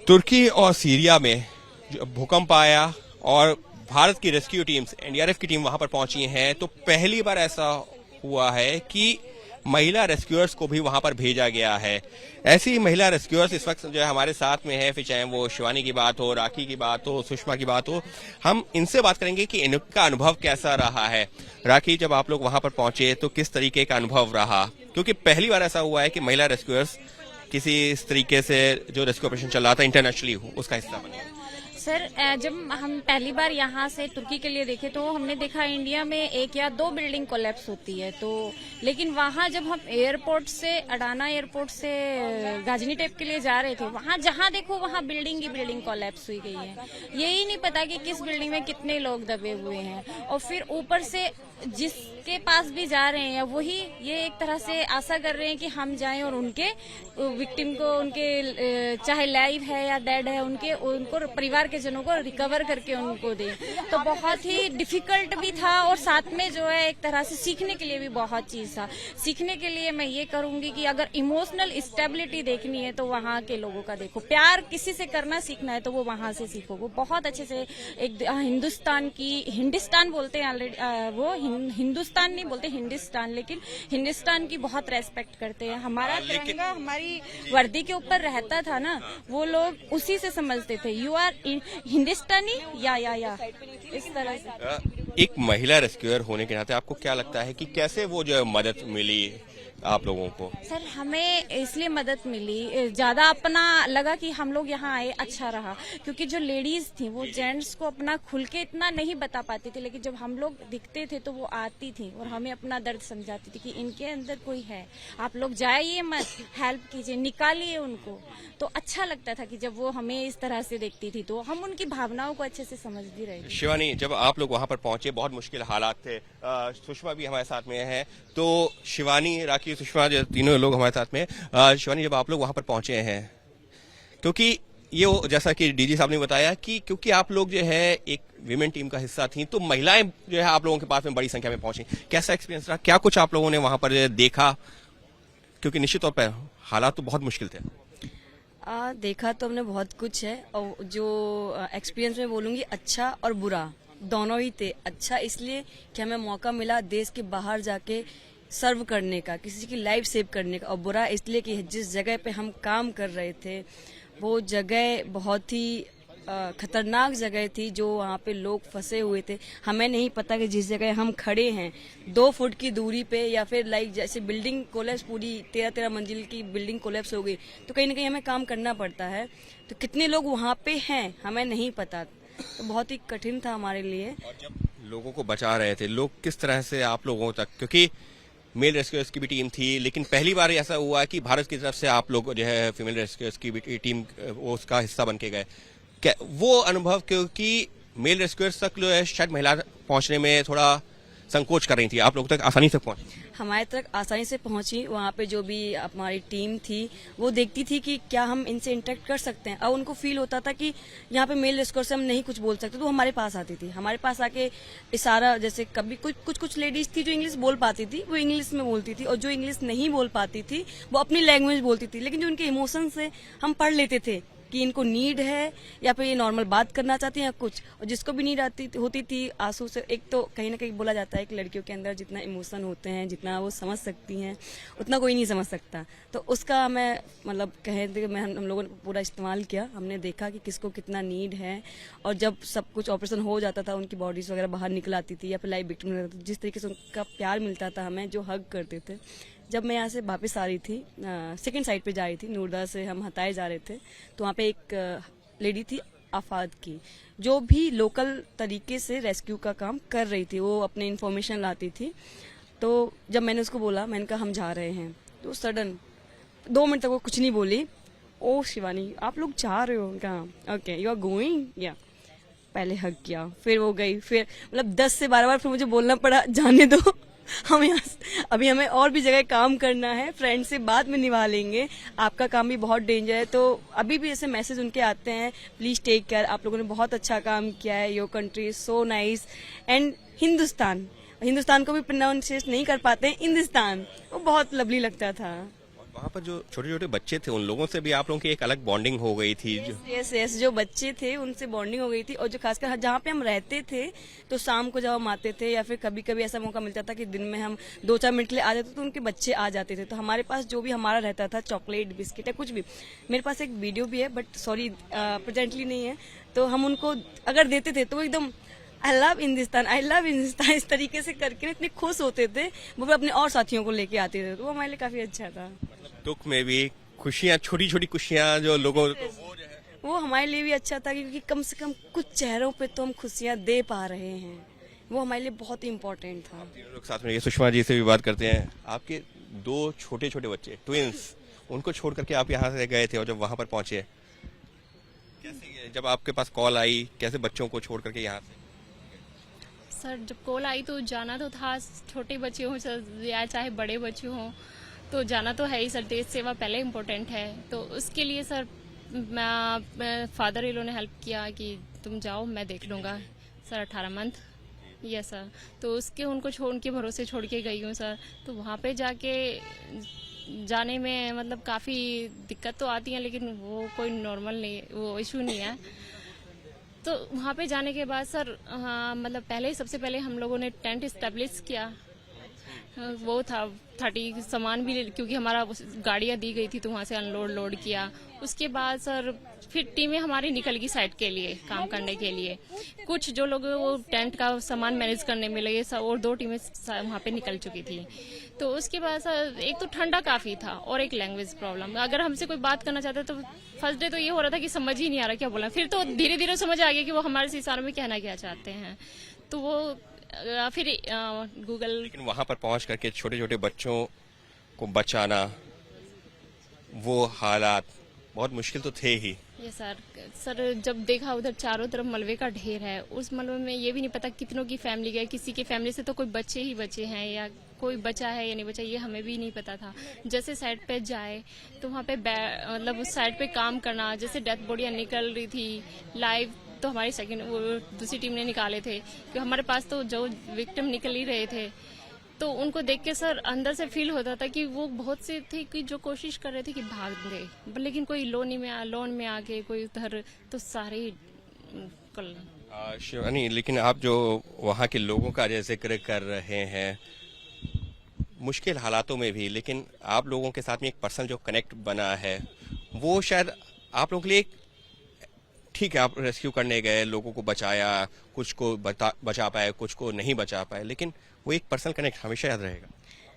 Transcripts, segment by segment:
तुर्की और सीरिया में भूकंप आया और भारत की रेस्क्यू टीम्स एनडीआरएफ की टीम वहां पर पहुंची हैं, तो पहली बार ऐसा हुआ है कि महिला रेस्क्यूअर्स को भी वहां पर भेजा गया है। ऐसी महिला रेस्क्यूअर्स इस वक्त जो है हमारे साथ में है, फिर चाहे वो शिवानी की बात हो, राखी की बात हो, सुषमा की बात हो, हम इनसे बात करेंगे कि इनका अनुभव कैसा रहा है। राखी, जब आप लोग वहां पर पहुंचे तो किस तरीके का अनुभव रहा, क्योंकि पहली बार ऐसा हुआ है कि महिला रेस्क्यूअर्स किसी इस तरीके से जो रेस्क्यू ऑपरेशन चल रहा था इंटरनेशनली उसका हिस्सा बने। सर, जब हम पहली बार यहाँ से तुर्की के लिए देखे तो हमने देखा इंडिया में 1 या 2 बिल्डिंग कोलैप्स होती है, तो लेकिन वहाँ जब हम एयरपोर्ट से अडाना एयरपोर्ट से गाजियान्तेप के लिए जा रहे थे, वहाँ जहाँ देखो वहाँ बिल्डिंग ही बिल्डिंग कोलैप्स हुई गई है। यही नहीं पता कि किस बिल्डिंग में कितने लोग दबे हुए हैं, और फिर ऊपर से जिसके पास भी जा रहे हैं वही ये एक तरह से आशा कर रहे हैं कि हम जाएं और उनके विक्टिम को, उनके चाहे लाइव है या डेड है, उनको परिवार के जनों को रिकवर करके उनको दें। तो बहुत ही डिफिकल्ट भी था, और साथ में जो है एक तरह से सीखने के लिए भी बहुत चीज था। सीखने के लिए मैं ये करूंगी कि अगर इमोशनल स्टेबिलिटी देखनी है तो वहाँ के लोगों का देखो, प्यार किसी से करना सीखना है तो वो वहाँ से सीखो। वो बहुत अच्छे से एक हिंदुस्तान बोलते हैं ऑलरेडी, वो हिंदुस्तान नहीं बोलते हिंदुस्तान, लेकिन हिंदुस्तान की बहुत रेस्पेक्ट करते हैं। हमारा तिरंगा हमारी वर्दी के ऊपर रहता था ना, वो लोग उसी से समझते थे यू आर हिंदुस्तानी या इस तरह से। एक महिला रेस्क्यूअर होने के नाते आपको क्या लगता है कि कैसे वो जो मदद मिली आप लोगों को? सर, हमें इसलिए मदद मिली, ज्यादा अपना लगा कि हम लोग यहाँ आए अच्छा रहा, क्योंकि जो लेडीज थी वो जेंट्स को अपना खुल के इतना नहीं बता पाती थी, लेकिन जब हम लोग दिखते थे तो वो आती थी और हमें अपना दर्द समझाती थी कि इनके अंदर कोई है, आप लोग जाइए मत, हेल्प कीजिए, निकालिए उनको। तो अच्छा लगता था कि जब वो हमें इस तरह से देखती थी तो हम उनकी भावनाओं को अच्छे से समझ भी रहे थे। शिवानी, जब आप लोग वहां पर पहुंचे बहुत मुश्किल हालात थे, सुषमा भी हमारे साथ में है, तो शिवानी, राखी, सुषमा, जो तीनों लोग हमारे साथ में। शिवानी, जब आप लोग वहां पर पहुंचे हैं, क्योंकि ये जैसा कि डीजी साहब ने बताया कि क्योंकि आप लोग जो है एक विमेन टीम का हिस्सा थी, तो महिलाएं जो है आप लोगों के पास में बड़ी संख्या में पहुंची। कैसा एक्सपीरियंस रहा, क्या कुछ आप लोगों ने वहां पर देखा, क्योंकि निश्चित तौर पर हालात तो बहुत मुश्किल थे? देखा तो हमने बहुत कुछ है, और जो एक्सपीरियंस में बोलूंगी अच्छा और बुरा दोनों ही थे। अच्छा इसलिए कि हमें मौका मिला देश के बाहर जाके सर्व करने का, किसी की लाइफ सेव करने का, और बुरा इसलिए कि जिस जगह पे हम काम कर रहे थे वो जगह बहुत ही खतरनाक जगह थी, जो वहाँ पे लोग फंसे हुए थे। हमें नहीं पता कि जिस जगह हम खड़े हैं 2 फुट की दूरी पे, या फिर लाइक जैसे बिल्डिंग कोलैप्स, पूरी 13 मंजिल की बिल्डिंग कोलैप्स हो गई, तो कहीं ना कहीं हमें काम करना पड़ता है। तो कितने लोग वहाँ पे हैं हमें नहीं पता, तो बहुत ही कठिन था हमारे लिए। और जब लोगों को बचा रहे थे, लोग किस तरह से आप लोगों तक, क्योंकि मेल रेस्क्यूअर्स की भी टीम थी, लेकिन पहली बार ऐसा हुआ कि भारत की तरफ से आप लोग जो है फीमेल रेस्क्यूअर्स की भी टीम उसका हिस्सा बन के गए। क्या वो अनुभव, क्योंकि मेल रेस्क्यूअर्स तक जो है शायद महिला पहुंचने में थोड़ा संकोच कर रही थी, आप लोग तक आसानी से पहुंची? हमारे तक आसानी से पहुंची। वहाँ पे जो भी हमारी टीम थी वो देखती थी कि क्या हम इनसे इंटरेक्ट कर सकते हैं, और उनको फील होता था कि यहाँ पे मेल रेस्क्यूअर से हम नहीं कुछ बोल सकते, तो हमारे पास आती थी। हमारे पास आके इशारा, जैसे कभी कुछ लेडीज थी जो इंग्लिश बोल पाती थी, वो इंग्लिश में बोलती थी, और जो इंग्लिश नहीं बोल पाती थी वो अपनी लैंग्वेज बोलती थी, लेकिन जो उनके इमोशन से हम पढ़ लेते थे कि इनको नीड है या फिर ये नॉर्मल बात करना चाहती हैं कुछ, और जिसको भी नीड होती थी आंसू से। एक तो कहीं ना कहीं बोला जाता है कि लड़कियों के अंदर जितना इमोशन होते हैं, जितना वो समझ सकती हैं, उतना कोई नहीं समझ सकता। तो उसका मैं मतलब कहें कि हम लोगों ने पूरा इस्तेमाल किया। हमने देखा कि किसको कितना नीड है, और जब सब कुछ ऑपरेशन हो जाता था, उनकी बॉडीज वगैरह बाहर निकल आती थी, या फिर लाइव विक्टिम, जिस तरीके से उनका प्यार मिलता था हमें, जो हग करते थे। जब मैं यहाँ से वापस आ रही थी, सेकंड साइड पे जा रही थी, नूरदा से हम हताए जा रहे थे, तो वहाँ पे एक लेडी थी आफाद की, जो भी लोकल तरीके से रेस्क्यू का काम कर रही थी, वो अपने इन्फॉर्मेशन लाती थी। तो जब मैंने उसको बोला, मैंने कहा हम जा रहे हैं, तो सडन 2 मिनट तक वो कुछ नहीं बोली। ओ शिवानी, आप लोग जा रहे हो? कहा ओके यू आर गोइंग, या पहले हग किया, फिर वो गई, फिर मतलब 10 से 12 बार फिर मुझे बोलना पड़ा जाने दो, हम यहाँ अभी हमें और भी जगह काम करना है, फ्रेंड से बाद में निभा लेंगे, आपका काम भी बहुत डेंजर है। तो अभी भी ऐसे मैसेज उनके आते हैं, प्लीज टेक केयर, आप लोगों ने बहुत अच्छा काम किया है, your country is so nice, and Hindustan को भी प्रोनाउंसिएट नहीं कर पाते हैं, हिंदुस्तान, वो बहुत लवली लगता था। वहाँ पर जो छोटे छोटे बच्चे थे उन लोगों से भी आप लोगों की एक अलग बॉन्डिंग हो गई थी जो यस यस, जो बच्चे थे उनसे बॉन्डिंग हो गई थी। और जो खासकर जहाँ पे हम रहते थे, तो शाम को जब हम आते थे या फिर कभी कभी ऐसा मौका मिलता था कि दिन में हम 2-4 मिनट के लिए आ जाते तो उनके बच्चे आ जाते थे। तो हमारे पास जो भी हमारा रहता था, चॉकलेट, बिस्किट या कुछ भी, मेरे पास एक वीडियो भी है बट सॉरी प्रेजेंटली नहीं है, तो हम उनको अगर देते थे तो वो एकदम I love Hindustan, I love Hindustan इस तरीके से करके इतने खुश होते थे। वो भी अपने और साथियों को लेके आते थे, तो वो हमारे लिए काफी अच्छा था। दुख में भी खुशियाँ, छोटी छोटी खुशियाँ जो लोगों वो हमारे लिए भी अच्छा था क्योंकि कम से कम कुछ चेहरों पे तो हम खुशियाँ दे पा रहे हैं, वो हमारे लिए बहुत ही इम्पोर्टेंट था। तीनों लोग साथ में ये सुषमा जी से भी बात करते हैं। आपके 2 छोटे छोटे बच्चे ट्विंस, उनको छोड़ करके आप यहाँ से गए थे और जब वहाँ पर पहुंचे कैसे, जब आपके पास कॉल आई, कैसे बच्चों को छोड़ करके यहाँ से? सर जब कॉल आई तो जाना तो था, छोटे बच्चे हों या चाहे बड़े बच्चे हों, तो जाना तो है ही सर। देश सेवा पहले इम्पोर्टेंट है, तो उसके लिए सर मैं फादर इन लॉ ने हेल्प किया कि तुम जाओ मैं देख लूँगा सर 18 मंथ। यस सर, तो उसके उनको छोड़ के भरोसे छोड़ के गई हूँ सर। तो वहाँ पे जाने में मतलब काफ़ी दिक्कत तो आती है, लेकिन वो कोई नॉर्मल नहीं, वो इशू नहीं है। तो वहाँ पे जाने के बाद सर मतलब पहले सबसे पहले हम लोगों ने टेंट इस्टेब्लिश किया। वो था 30 सामान भी, क्योंकि हमारा गाड़ियाँ दी गई थी तो वहाँ से अनलोड लोड किया। उसके बाद सर फिर टीमें हमारी निकल गई साइड के लिए काम करने के लिए। कुछ जो लोग वो टेंट का सामान मैनेज करने में लगे सर, और 2 टीमें वहाँ पे निकल चुकी थी। तो उसके बाद सर एक तो ठंडा काफ़ी था और एक लैंग्वेज प्रॉब्लम। अगर हमसे कोई बात करना चाहता तो फर्स्ट डे तो ये हो रहा था कि समझ ही नहीं आ रहा क्या बोला। फिर तो धीरे धीरे समझ आ गया कि वो हमारे से इशारों में कहना क्या चाहते हैं। तो वो फिर गूगल। लेकिन वहाँ पर पहुँच करके छोटे छोटे बच्चों को बचाना, वो हालात बहुत मुश्किल तो थे ही। ये सर जब देखा उधर चारों तरफ मलबे का ढेर है, उस मलबे में ये भी नहीं पता कितनों की फैमिली गए। किसी की फैमिली से तो कोई बच्चे ही बचे हैं या कोई बचा है या नहीं बचा, ये हमें भी नहीं पता था। जैसे साइड पे जाए तो वहाँ पे मतलब उस साइड पे काम करना, जैसे डेथ बॉडियाँ निकल रही थी लाइव, तो हमारी वो दूसरी टीम ने निकाले थे कि हमारे पास तो जो विक्टिम निकल ही रहे थे। तो उनको देख के सर अंदर से फील होता था कि वो बहुत से थे कि जो कोशिश कर रहे थे कि भाग दे, लेकिन कोई लोन में आके कोई उधर, तो सारे शिवानी, लेकिन आप जो वहाँ के लोगों का जिक्र कर रहे हैं मुश्किल हालातों में भी, लेकिन आप लोगों के साथ में एक पर्सन जो कनेक्ट बना है, वो शायद आप लोगों के लिए ठीक है, आप रेस्क्यू करने गए, लोगों को बचाया, कुछ को बचा पाए, कुछ को नहीं बचा पाए, लेकिन वो एक पर्सनल कनेक्ट हमेशा याद रहेगा।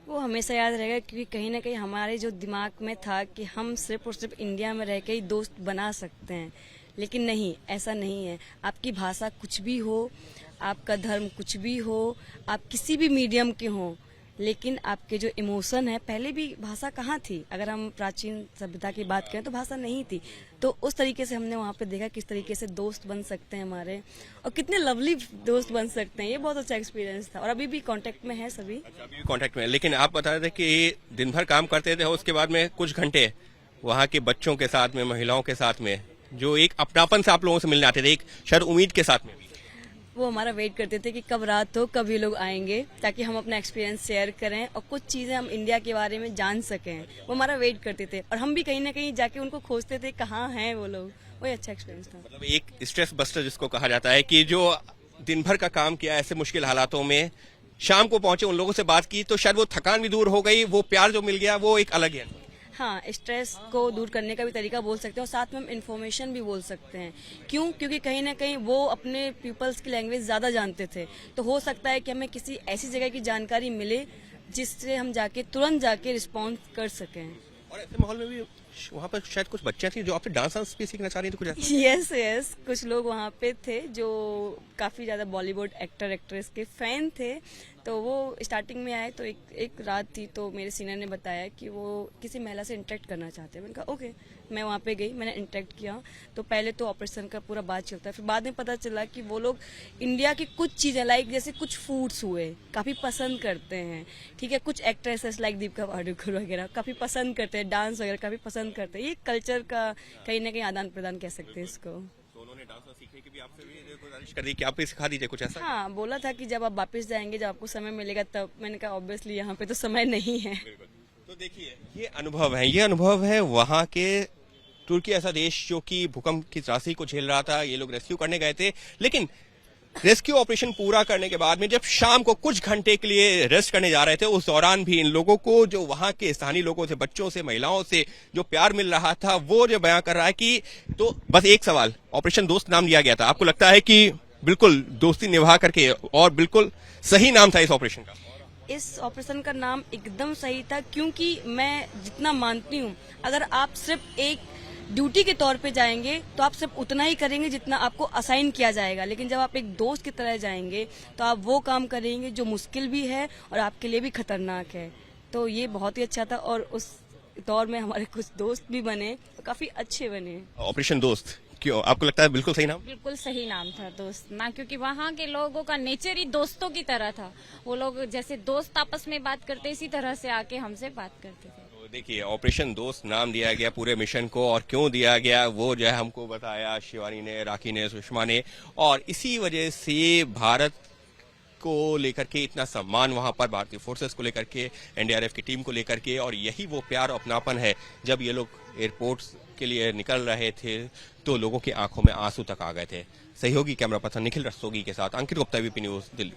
वो हमेशा याद रहेगा क्योंकि कहीं ना कहीं हमारे जो दिमाग में था कि हम सिर्फ और सिर्फ इंडिया में रह के ही दोस्त बना सकते हैं, लेकिन नहीं, ऐसा नहीं है। आपकी भाषा कुछ भी हो, आपका धर्म कुछ भी हो, आप किसी भी मीडियम के हों, लेकिन आपके जो इमोशन है, पहले भी भाषा कहाँ थी? अगर हम प्राचीन सभ्यता की बात करें तो भाषा नहीं थी। तो उस तरीके से हमने वहाँ पे देखा किस तरीके से दोस्त बन सकते हैं हमारे, और कितने लवली दोस्त बन सकते हैं। ये बहुत अच्छा एक्सपीरियंस था और अभी भी कांटेक्ट में है सभी। अभी भी कांटेक्ट में, लेकिन आप बता रहे थे कि दिन भर काम करते थे, उसके बाद में कुछ घंटे वहाँ के बच्चों के साथ में, महिलाओं के साथ में, जो एक अपनापन से आप लोगों से मिलने आते थे, एक शायद उम्मीद के साथ में भी वो हमारा वेट करते थे कि कब रात हो, कब ये लोग आएंगे, ताकि हम अपना एक्सपीरियंस शेयर करें और कुछ चीजें हम इंडिया के बारे में जान सकें। वो हमारा वेट करते थे और हम भी कहीं ना कहीं जाके उनको खोजते थे कहाँ हैं वो लोग। वही अच्छा एक्सपीरियंस था। मतलब एक स्ट्रेस बस्टर जिसको कहा जाता है, कि जो दिन भर का काम किया ऐसे मुश्किल हालातों में, शाम को पहुंचे, उन लोगों से बात की, तो शायद वो थकान भी दूर हो गई, वो प्यार जो मिल गया वो एक अलग ही है। हाँ, स्ट्रेस को दूर करने का भी तरीका बोल सकते हैं और साथ में हम इन्फॉर्मेशन भी बोल सकते हैं। क्यों? क्योंकि कहीं ना कहीं वो अपने पीपल्स की लैंग्वेज ज़्यादा जानते थे, तो हो सकता है कि हमें किसी ऐसी जगह की जानकारी मिले जिससे हम जाके तुरंत जाके रिस्पॉन्स कर सकें। और ऐसे माहौल में भी वहाँ पर शायद कुछ बच्चे थी जो आपसे डांस भी सीखना चाह रही थी, कुछ ऐसा? यस, कुछ लोग वहाँ पे थे जो काफ़ी ज़्यादा बॉलीवुड एक्टर एक्ट्रेस के फैन थे। तो वो स्टार्टिंग में आए तो एक रात थी, तो मेरे सीनियर ने बताया कि वो किसी महिला से इंटरेक्ट करना चाहते हैं। मैंने कहा ओके, मैं वहाँ पे गई, मैंने इंटरेक्ट किया। तो पहले तो ऑपरेशन का पूरा बात चलता है, फिर बाद में पता चला कि वो लोग इंडिया की कुछ चीज़ें लाइक जैसे कुछ फूड्स हुए काफ़ी पसंद करते हैं, ठीक है। कुछ एक्ट्रेसेस लाइक दीपिका पादुकोण वगैरह काफ़ी पसंद करते हैं, डांस वगैरह काफ़ी पसंद करते हैं। ये कल्चर का कहीं ना कहीं आदान प्रदान कह सकते हैं इसको। तो उन्होंने डांस सीखने की भी आपसे भी गुजारिश कर दी कि आप भी सिखा दीजिए कुछ ऐसा? हाँ, बोला था कि जब आप वापस जाएंगे, जब आपको समय मिलेगा तब। मैंने कहा ऑब्वियसली यहाँ पे तो समय नहीं है। तो देखिए ये अनुभव है वहां के। तुर्की ऐसा देश जो कि भूकंप की त्रासदी को झेल रहा था, ये लोग रेस्क्यू करने गए थे, लेकिन रेस्क्यू ऑपरेशन पूरा करने के बाद में जब शाम को कुछ घंटे के लिए रेस्ट करने जा रहे थे, उस दौरान भी इन लोगों को जो वहां के स्थानीय लोगों से, बच्चों से, महिलाओं से जो प्यार मिल रहा था, वो जो बयां कर रहा है कि तो बस एक सवाल, ऑपरेशन दोस्त नाम लिया गया था, आपको लगता है कि बिल्कुल दोस्ती निभा करके और बिल्कुल सही नाम था इस ऑपरेशन का? इस ऑपरेशन का नाम एकदम सही था, क्योंकि मैं जितना मानती हूँ, अगर आप सिर्फ एक ड्यूटी के तौर पे जाएंगे तो आप सिर्फ उतना ही करेंगे जितना आपको असाइन किया जाएगा, लेकिन जब आप एक दोस्त की तरह जाएंगे तो आप वो काम करेंगे जो मुश्किल भी है और आपके लिए भी खतरनाक है। तो ये बहुत ही अच्छा था और उस दौर में हमारे कुछ दोस्त भी बने, काफी अच्छे बने। ऑपरेशन दोस्त क्यों आपको लगता है बिल्कुल सही नाम? बिल्कुल सही नाम था दोस्त ना, क्योंकि वहाँ के लोगों का नेचर ही दोस्तों की तरह था। वो लोग जैसे दोस्त आपस में बात करते, इसी तरह से आके हमसे बात करते थे। तो देखिए ऑपरेशन दोस्त नाम दिया गया पूरे मिशन को, और क्यों दिया गया वो जो है हमको बताया शिवानी ने, राखी ने, सुषमा ने, और इसी वजह से भारत को लेकर के इतना सम्मान वहां पर, भारतीय फोर्सेस को लेकर के, एनडीआरएफ की टीम को लेकर के, और यही वो प्यार और अपनापन है। जब ये लोग एयरपोर्ट्स के लिए निकल रहे थे तो लोगों की आंखों में आंसू तक आ गए थे। सहयोगी कैमरा पर्सन निखिल रस्तोगी के साथ अंकित गुप्ता, वीपी न्यूज, दिल्ली।